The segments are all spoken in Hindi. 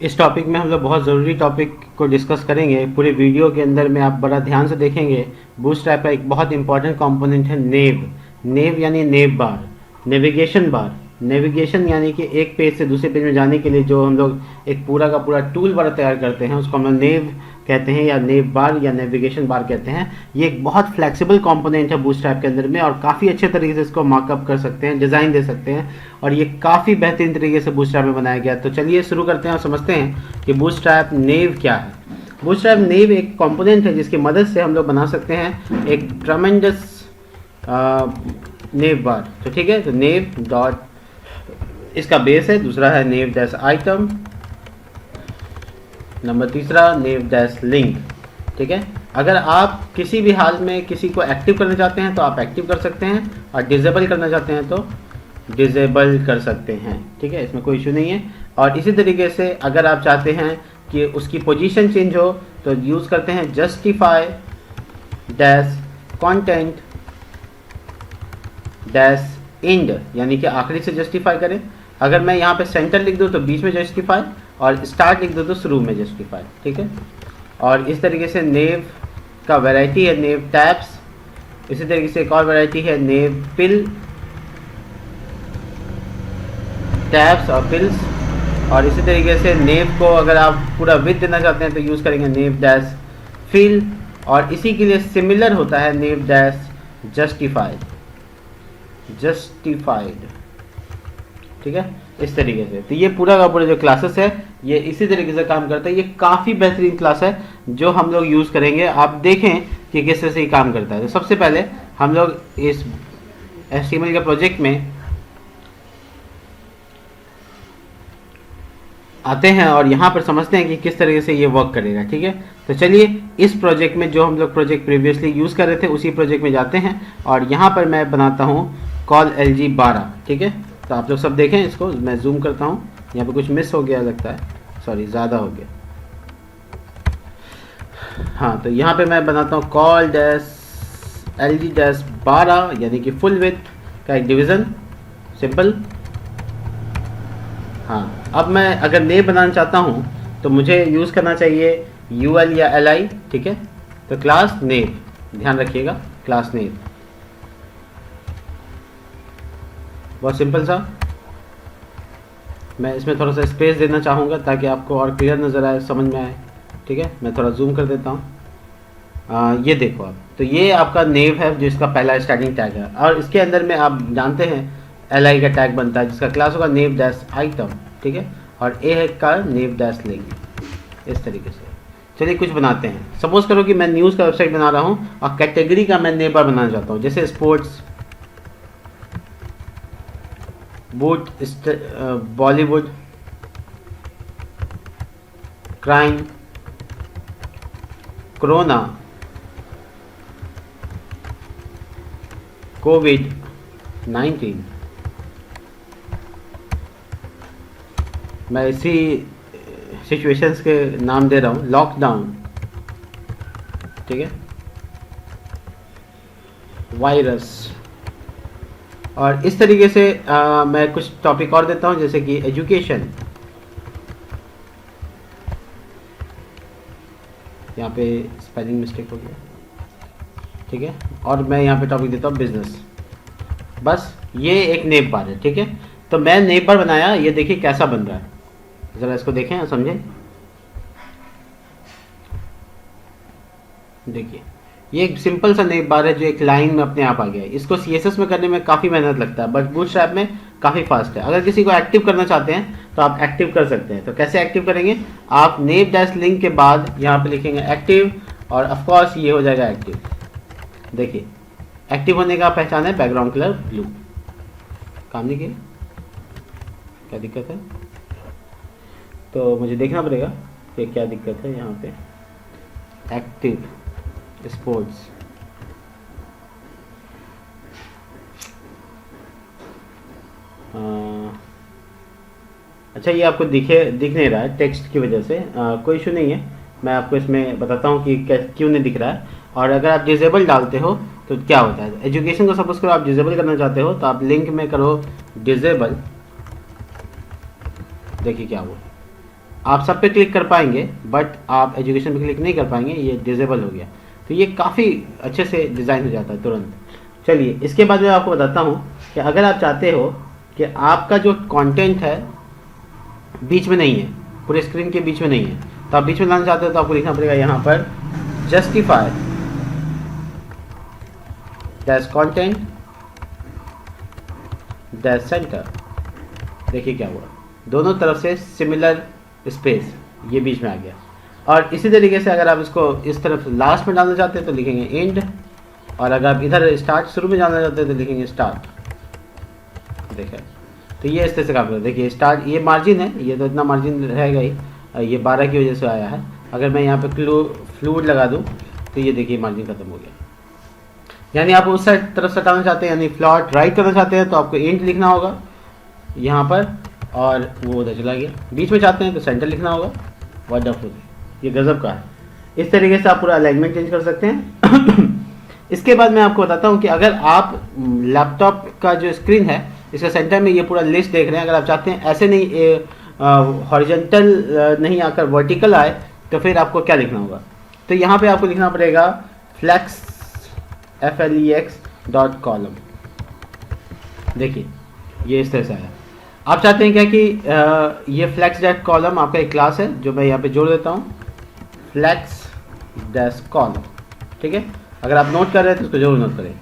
इस टॉपिक में हम लोग बहुत ज़रूरी टॉपिक को डिस्कस करेंगे। पूरे वीडियो के अंदर में आप बड़ा ध्यान से देखेंगे। बूटस्ट्रैप का एक बहुत इंपॉर्टेंट कंपोनेंट है नेव। नेव यानी नेव बार, नेविगेशन बार। नेविगेशन यानी कि एक पेज से दूसरे पेज में जाने के लिए जो हम लोग एक पूरा का पूरा टूल बार तैयार करते हैं उसको हम लोग नेव कहते हैं, या नेव बार या नेविगेशन बार कहते हैं। ये एक बहुत फ्लेक्सिबल कंपोनेंट है बूटस्ट्रैप के अंदर में, और काफ़ी अच्छे तरीके से इसको मार्कअप कर सकते हैं, डिज़ाइन दे सकते हैं, और ये काफ़ी बेहतरीन तरीके से बूटस्ट्रैप में बनाया गया है। तो चलिए शुरू करते हैं और समझते हैं कि बूटस्ट्रैप नेव क्या है। बूटस्ट्रैप नेव एक कंपोनेंट है जिसकी मदद से हम लोग बना सकते हैं एक ट्रमेंडस नेव बार। तो ठीक है, तो नेव डॉट इसका बेस है, दूसरा है नेव डैश आइटम, नंबर तीसरा नेव डैश लिंक। ठीक है, अगर आप किसी भी हाल में किसी को एक्टिव करना चाहते हैं तो आप एक्टिव कर सकते हैं, और डिजेबल करना चाहते हैं तो डिजेबल कर सकते हैं। ठीक है, इसमें कोई इशू नहीं है। और इसी तरीके से अगर आप चाहते हैं कि उसकी पोजीशन चेंज हो तो यूज़ करते हैं justify dash content dash and, यानी कि आखिरी से जस्टिफाई करें। अगर मैं यहाँ पे सेंटर लिख दूँ तो बीच में जस्टिफाई, और स्टार्ट लिख दो तो शुरू में जस्टिफाई। ठीक है, और इस तरीके से नेव का वैरायटी है नेव टैब्स। इसी तरीके से एक और वैरायटी है नेव पिल, टैब्स और पिल्स। और इसी तरीके से नेव को अगर आप पूरा विद देना चाहते हैं तो यूज़ करेंगे नेव डैश फिल, और इसी के लिए सिमिलर होता है नेव डैश जस्टिफाइड। ठीक है, इस तरीके से। तो ये पूरा का पूरा जो क्लासेस है ये इसी तरीके से काम करता है। ये काफ़ी बेहतरीन क्लास है जो हम लोग यूज़ करेंगे। आप देखें कि किस तरह से ये काम करता है। तो सबसे पहले हम लोग इस HTML के प्रोजेक्ट में आते हैं और यहाँ पर समझते हैं कि किस तरीके से ये वर्क करेगा। ठीक है, तो चलिए इस प्रोजेक्ट में जो हम लोग प्रोजेक्ट प्रीवियसली यूज़ कर रहे थे उसी प्रोजेक्ट में जाते हैं, और यहाँ पर मैं बनाता हूँ कॉल LG 12। ठीक है, तो आप लोग सब देखें इसको, मैं जूम करता हूँ। यहाँ पे कुछ मिस हो गया लगता है, सॉरी ज़्यादा हो गया। हाँ, तो यहाँ पे मैं बनाता हूँ कॉल डैश LG डैश 12, यानी कि फुल विड्थ का एक डिवीज़न, सिंपल। हाँ, अब मैं अगर नेव बनाना चाहता हूँ तो मुझे यूज़ करना चाहिए UL या LI। ठीक है, तो क्लास नेव, ध्यान रखिएगा, क्लास नेव, बहुत सिंपल सा। मैं इसमें थोड़ा सा स्पेस देना चाहूँगा ताकि आपको और क्लियर नज़र आए, समझ में आए। ठीक है, मैं थोड़ा जूम कर देता हूँ। ये देखो आप, तो ये आपका नेव है जिसका पहला स्टार्टिंग टैग है, और इसके अंदर में आप जानते हैं LI का टैग बनता है जिसका क्लास होगा नेव डैश आइटम। ठीक है, और A है का नेव डैश लिंक, इस तरीके से। चलिए कुछ बनाते हैं। सपोज करो कि मैं न्यूज़ का वेबसाइट बना रहा हूँ और कैटेगरी का मैं नेव बार बनाना चाहता हूँ, जैसे sports, Bollywood, crime, corona, COVID-19। मैं इसी सिचुएशंस के नाम दे रहा हूँ, लॉकडाउन। ठीक है, वायरस, और इस तरीके से मैं कुछ टॉपिक और देता हूँ जैसे कि एजुकेशन। यहाँ पे स्पेलिंग मिस्टेक हो गया। ठीक है, और मैं यहाँ पे टॉपिक देता हूँ बिजनेस। बस ये एक नेव बार है। ठीक है, तो मैं नेव बार बनाया, ये देखिए कैसा बन रहा है, ज़रा इसको देखें और समझें। देखिए ये एक सिंपल सा नेव बार है जो एक लाइन में अपने आप आ गया है। इसको CSS में करने में काफ़ी मेहनत लगता है, बट बूटस्ट्रैप में काफ़ी फास्ट है। अगर किसी को एक्टिव करना चाहते हैं तो आप एक्टिव कर सकते हैं। तो कैसे एक्टिव करेंगे, आप नेव डैश लिंक के बाद यहाँ पे लिखेंगे एक्टिव, और ऑफकोर्स ये हो जाएगा एक्टिव। देखिए एक्टिव होने का पहचान है बैकग्राउंड कलर ब्लू। काम नहीं किया, क्या दिक्कत है, तो मुझे देखना पड़ेगा कि क्या दिक्कत है। यहाँ पे एक्टिव स्पोर्ट्स, अच्छा ये आपको दिख नहीं रहा है टेक्स्ट की वजह से, कोई इशू नहीं है। मैं आपको इसमें बताता हूँ कि क्यों नहीं दिख रहा है। और अगर आप डिजेबल डालते हो तो क्या होता है, एजुकेशन को सपोज करो आप डिजेबल करना चाहते हो तो आप लिंक में करो डिजेबल, देखिए क्या हुआ। आप सब पे क्लिक कर पाएंगे बट आप एजुकेशन पे क्लिक नहीं कर पाएंगे, ये डिजेबल हो गया। तो ये काफ़ी अच्छे से डिज़ाइन हो जाता है तुरंत। चलिए इसके बाद मैं आपको बताता हूँ कि अगर आप चाहते हो कि आपका जो कंटेंट है बीच में नहीं है, पूरे स्क्रीन के बीच में नहीं है, तो आप बीच में लाना चाहते हो तो आपको लिखना पड़ेगा यहाँ पर justify dash content dash centre. देखिए क्या हुआ, दोनों तरफ से सिमिलर स्पेस ये बीच में आ गया। और इसी तरीके से अगर आप इसको इस तरफ लास्ट में डालना चाहते हैं तो लिखेंगे एंड, और अगर आप इधर स्टार्ट शुरू में डालना चाहते हैं तो लिखेंगे स्टार्ट। देखिए तो ये इस तरह से काम करता है। देखिए स्टार्ट, ये मार्जिन है, ये तो इतना मार्जिन रहेगा ही, ये 12 की वजह से आया है। अगर मैं यहाँ पे फ्लूइड लगा दूँ तो ये देखिए मार्जिन खत्म हो गया। यानी आप उस साइड तरफ सटाना चाहते हैं, यानी फ्लॉट राइट करना चाहते हैं तो आपको एंड लिखना होगा यहाँ पर, और वो उधर चला गया। बीच में चाहते हैं तो सेंटर लिखना होगा। वंडरफुल, ये गजब का है। इस तरीके से आप पूरा अलाइनमेंट चेंज कर सकते हैं। इसके बाद मैं आपको बताता हूँ कि अगर आप लैपटॉप का जो स्क्रीन है इसका सेंटर में ये पूरा लिस्ट देख रहे हैं, अगर आप चाहते हैं ऐसे नहीं हॉरिजॉन्टल नहीं आकर वर्टिकल आए तो फिर आपको क्या लिखना होगा। तो यहाँ पे आपको लिखना पड़ेगा flex .column। देखिए ये इस तरह से आया। आप चाहते हैं क्या कि ये flex.column आपका एक क्लास है जो मैं यहाँ पे जोड़ देता हूँ, flex-column। ठीक है, अगर आप नोट कर रहे हैं तो इसको जरूर नोट करें।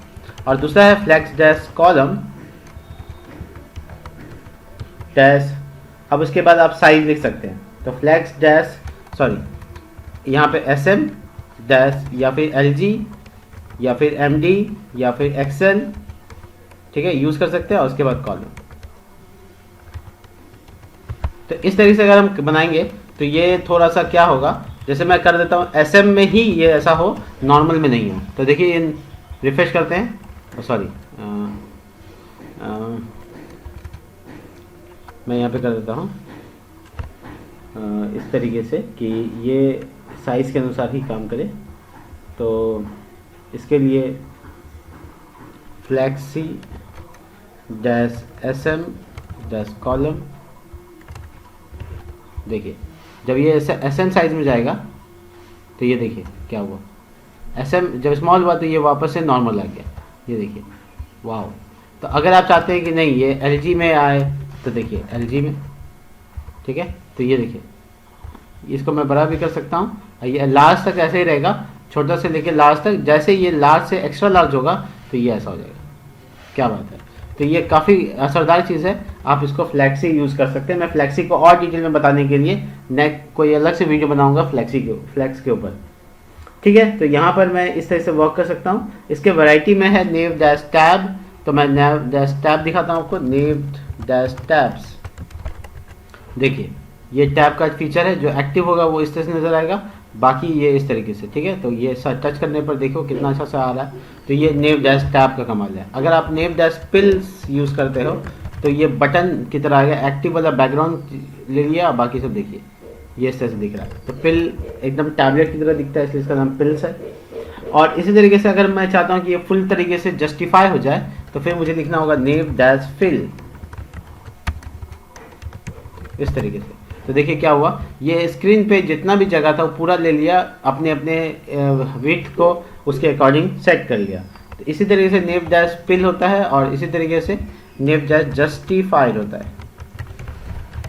और दूसरा है flex-column डैश, अब उसके बाद आप साइज लिख सकते हैं। तो फ्लैक्स डैश सॉरी यहाँ पे SM डैश या फिर LG या फिर MD या फिर XL, ठीक है, यूज़ कर सकते हैं। और उसके बाद कॉलम। तो इस तरीके से अगर हम बनाएंगे तो ये थोड़ा सा क्या होगा, जैसे मैं कर देता हूँ SM में ही ये ऐसा हो, नॉर्मल में नहीं हो। तो देखिए रिफ्रेश करते हैं, सॉरी मैं यहाँ पे कर देता हूँ इस तरीके से कि ये साइज़ के अनुसार ही काम करे। तो इसके लिए flexi dash SM dash column. देखिए जब ये SM साइज में जाएगा तो ये देखिए क्या हुआ, SM जब स्मॉल हुआ तो ये वापस से नॉर्मल आ गया। ये देखिए वाह। तो अगर आप चाहते हैं कि नहीं ये LG में आए तो देखिए LG में, ठीक है। तो ये देखिए इसको मैं बड़ा भी कर सकता हूँ, ये लार्ज तक ऐसे ही रहेगा, छोटा से लेके लार्ज तक। जैसे ये लार्ज से एक्स्ट्रा लार्ज होगा तो ये ऐसा हो जाएगा। क्या बात है। तो ये काफ़ी असरदार चीज़ है, आप इसको फ्लैक्सी यूज़ कर सकते हैं। मैं फ्लैक्सी को और डिटेल में बताने के लिए कोई अलग से वीडियो बनाऊंगा फ्लैक्स के ऊपर, ठीक है। तो यहाँ पर मैं इस तरह से वर्क कर सकता हूँ। इसके वैरायटी में है नेव डैश टैब, तो मैं नेव डैश टैब दिखाता हूँ आपको, नेव डैश टैब्स। देखिए ये टैब का फीचर है, जो एक्टिव होगा वो इस तरह से नजर आएगा, बाकी ये इस तरीके से, ठीक है। तो ये टच करने पर देखो कितना अच्छा सा आ रहा है। तो ये नेव डैश टैब का कमाल है। अगर आप नेव डैश पिल्स यूज़ करते हो तो ये बटन की तरह आ गया, एक्टिव वाला बैकग्राउंड ले लिया, बाकी सब देखिए ये इस तरह से दिख रहा है। तो पिल एकदम टैबलेट की तरह दिखता है, इसलिए इसका नाम पिल्स है। और इसी तरीके से अगर मैं चाहता हूँ कि ये फुल तरीके से जस्टिफाई हो जाए तो फिर मुझे लिखना होगा नेव डैश फिल, इस तरीके से। तो देखिए क्या हुआ, ये स्क्रीन पे जितना भी जगह था वो पूरा ले लिया, अपने अपने विड्थ को उसके अकॉर्डिंग सेट कर लिया। तो इसी तरीके से नेव डैश फिल होता है और इसी तरीके से नेव डैश जस्टिफाइड होता है।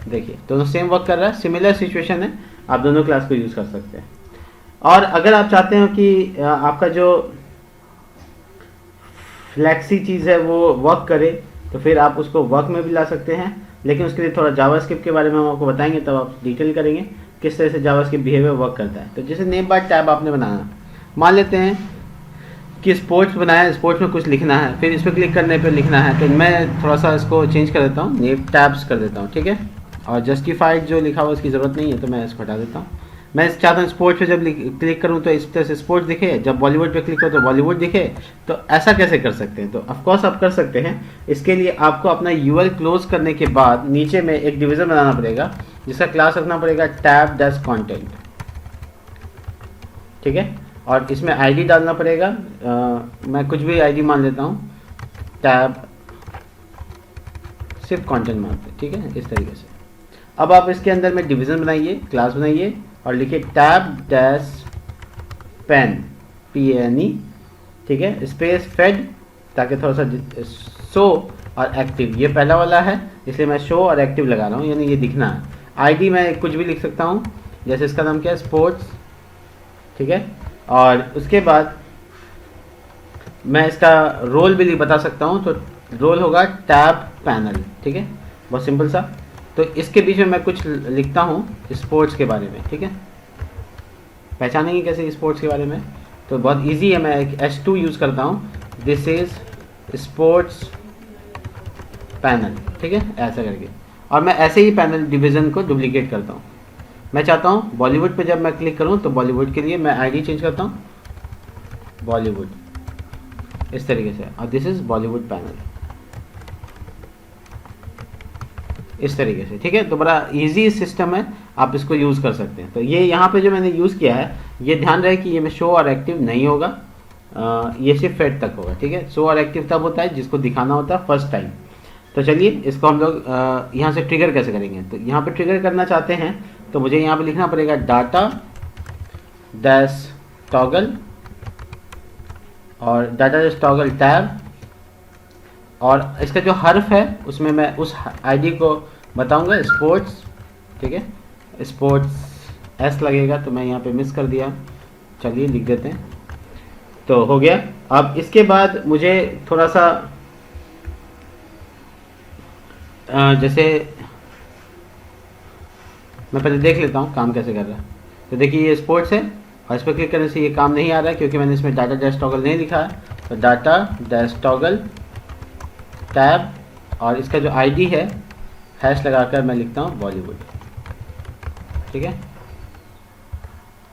देखिए दोनों सेम वर्क कर रहा है, सिमिलर सिचुएशन है, आप दोनों क्लास को यूज़ कर सकते हैं। और अगर आप चाहते हो कि आपका जो फ्लैक्सी चीज़ है वो वर्क करे तो फिर आप उसको वर्क में भी ला सकते हैं, लेकिन उसके लिए थोड़ा जावास्क्रिप्ट के बारे में हम आपको बताएंगे, तब आप डिटेल करेंगे किस तरह से जावास्क्रिप्ट बिहेवियर वर्क करता है। तो जैसे नेम बार टैब आपने बनाना, मान लेते हैं कि स्पोर्ट्स बनाया, स्पोर्ट्स में कुछ लिखना है, फिर इस पर क्लिक करने पर लिखना है, तो मैं थोड़ा सा इसको चेंज कर देता हूँ, नेम टैब्स कर देता हूँ, ठीक है। और जस्टिफाइड जो लिखा हुआ उसकी ज़रूरत नहीं है, तो मैं इसको हटा देता हूँ। मैं चाहता हूँ स्पोर्ट्स पे जब क्लिक करूँ तो इस तरह से स्पोर्ट्स दिखे, जब बॉलीवुड पे क्लिक करो तो बॉलीवुड दिखे। तो ऐसा कैसे कर सकते हैं? तो ऑफकोर्स आप कर सकते हैं। इसके लिए आपको अपना यूआरएल क्लोज करने के बाद नीचे में एक डिवीज़न बनाना पड़ेगा, जिसका क्लास रखना पड़ेगा टैब डैश कंटेंट, ठीक है। और इसमें आईडी डालना पड़ेगा, मैं कुछ भी आईडी मान लेता हूँ, टैब सिर्फ कंटेंट मानते हैं, ठीक है, इस तरीके से। अब आप इसके अंदर में डिवीज़न बनाइए, क्लास बनाइए और लिखिए टैब डैश पेन PANE, ठीक है, स्पेस फेड, ताकि थोड़ा सा शो और एक्टिव, ये पहला वाला है इसलिए मैं शो और एक्टिव लगा रहा हूँ, यानी ये दिखना है। ID मैं कुछ भी लिख सकता हूँ, जैसे इसका नाम क्या है, स्पोर्ट्स, ठीक है। और उसके बाद मैं इसका रोल भी बता सकता हूँ, तो रोल होगा टैब पैनल, ठीक है, बहुत सिंपल सा। तो इसके बीच में मैं कुछ लिखता हूँ स्पोर्ट्स के बारे में, ठीक है। पहचानेंगे कैसे स्पोर्ट्स के बारे में, तो बहुत इजी है, मैं एक S2 यूज़ करता हूँ, दिस इज़ स्पोर्ट्स पैनल, ठीक है, ऐसा करके। और मैं ऐसे ही पैनल डिवीज़न को डुप्लीकेट करता हूँ। मैं चाहता हूँ बॉलीवुड पे जब मैं क्लिक करूँ तो बॉलीवुड के लिए मैं ID चेंज करता हूँ, बॉलीवुड, इस तरीके से, और दिस इज़ बॉलीवुड पैनल, इस तरीके से, ठीक है। तो बड़ा इजी सिस्टम है, आप इसको यूज़ कर सकते हैं। तो ये यहाँ पे जो मैंने यूज़ किया है, ये ध्यान रहे कि ये में शो और एक्टिव नहीं होगा, ये सिर्फ फेड तक होगा, ठीक है। शो और एक्टिव तब होता है जिसको दिखाना होता है फर्स्ट टाइम। तो चलिए इसको हम लोग यहाँ से ट्रिगर कैसे करेंगे। तो यहाँ पे ट्रिगर करना चाहते हैं तो मुझे यहाँ पे लिखना पड़ेगा डाटा डैश टॉगल, और डाटा डैश टॉगल टैब, और इसका जो हर्फ है उसमें मैं उस ID को बताऊंगा स्पोर्ट्स, ठीक है, स्पोर्ट्स S लगेगा, तो मैं यहाँ पे मिस कर दिया, चलिए लिख देते हैं, तो हो गया। अब इसके बाद मुझे थोड़ा सा जैसे मैं पहले देख लेता हूँ काम कैसे कर रहा है। तो देखिए ये स्पोर्ट्स है और इस पर क्लिक करने से ये काम नहीं आ रहा है क्योंकि मैंने इसमें डाटा डैश टॉगल नहीं लिखा है। तो डाटा डैश टॉगल टैब, और इसका जो ID है हैश लगाकर मैं लिखता हूँ बॉलीवुड, ठीक है।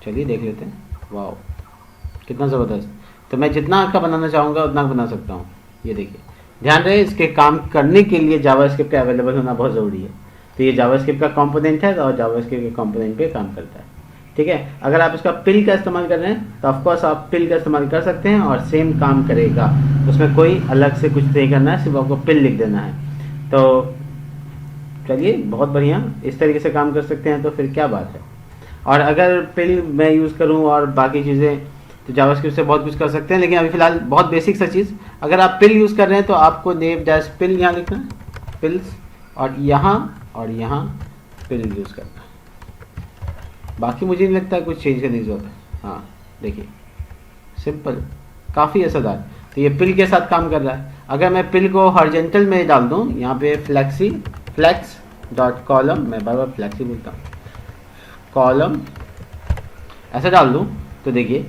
चलिए देख लेते हैं, वाह कितना ज़बरदस्त। तो मैं जितना का बनाना चाहूँगा उतना बना सकता हूँ। ये देखिए, ध्यान रहे इसके काम करने के लिए जावास्क्रिप्ट का अवेलेबल होना बहुत ज़रूरी है। तो ये जावास्क्रिप्ट का कंपोनेंट है और जावास्क्रिप्ट के कंपोनेंट पे काम करता है, ठीक है। अगर आप इसका पिल का इस्तेमाल कर रहे हैं तो ऑफकोर्स आप पिल का इस्तेमाल कर सकते हैं और सेम काम करेगा, उसमें कोई अलग से कुछ नहीं करना है, सिर्फ आपको पिल लिख देना है। तो चलिए बहुत बढ़िया, इस तरीके से काम कर सकते हैं, तो फिर क्या बात है। और अगर पिल मैं यूज़ करूँ और बाकी चीज़ें, तो जावास्क्रिप्ट से बहुत कुछ कर सकते हैं, लेकिन अभी फ़िलहाल बहुत बेसिक सा चीज़, अगर आप पिल यूज़ कर रहे हैं तो आपको नेव डैश पिल यहाँ लिखना है, पिल्स, और यहाँ पिल यूज़ करना है। बाकी मुझे नहीं लगता है कुछ चेंज करने की जरूरत है। हाँ देखिए, सिंपल, काफ़ी असरदार। तो ये पिल के साथ काम कर रहा है। अगर मैं पिल को हॉरिजॉन्टल में डाल दूँ, यहाँ पे फ्लेक्स डॉट कॉलम, मैं बार बार फ्लेक्सी बोलता हूँ, कॉलम ऐसा डाल दूँ, तो देखिए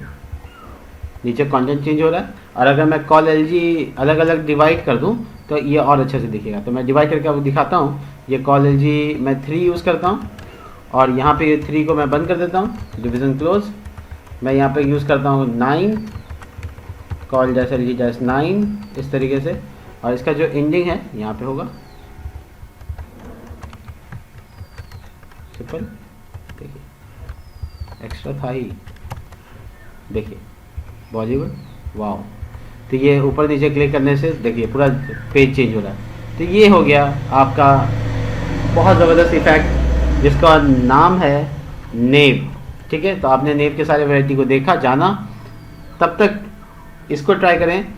नीचे कंटेंट चेंज हो रहा है। और अगर मैं कॉल LG अलग अलग डिवाइड कर दूं तो ये और अच्छे से दिखेगा। तो मैं डिवाइड करके आपको दिखाता हूँ। ये कॉल LG मैं 3 यूज़ करता हूँ और यहाँ पे ये 3 को मैं बंद कर देता हूँ, डिवीज़न क्लोज। मैं यहाँ पे यूज़ करता हूँ 9, कॉल डैश LG डैश 9, इस तरीके से। और इसका जो एंडिंग है यहाँ पे होगा सिंपल, देखिए एक्स्ट्रा था ही, देखिए बॉलीवुड, वाओ। तो ये ऊपर नीचे क्लिक करने से देखिए पूरा पेज चेंज हो रहा है। तो ये हो गया आपका बहुत ज़बरदस्त इफेक्ट जिसका नाम है नेव, ठीक है। तो आपने नेव के सारे वैरायटी को देखा, जाना, तब तक इसको ट्राई करें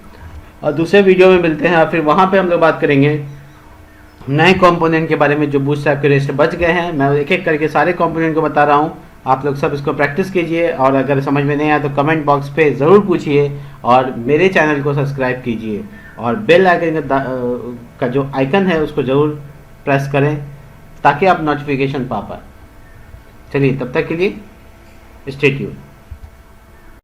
और दूसरे वीडियो में मिलते हैं। और फिर वहाँ पे हम लोग बात करेंगे नए कंपोनेंट के बारे में जो बूटस्ट्रैप के रेस से बच गए हैं। मैं एक एक करके सारे कंपोनेंट को बता रहा हूँ, आप लोग सब इसको प्रैक्टिस कीजिए। और अगर समझ में नहीं आया तो कमेंट बॉक्स पे ज़रूर पूछिए और मेरे चैनल को सब्सक्राइब कीजिए और बेल आइकन का जो आइकन है उसको ज़रूर प्रेस करें ताकि आप नोटिफिकेशन पा पाए। चलिए तब तक के लिए स्टे ट्यून्ड।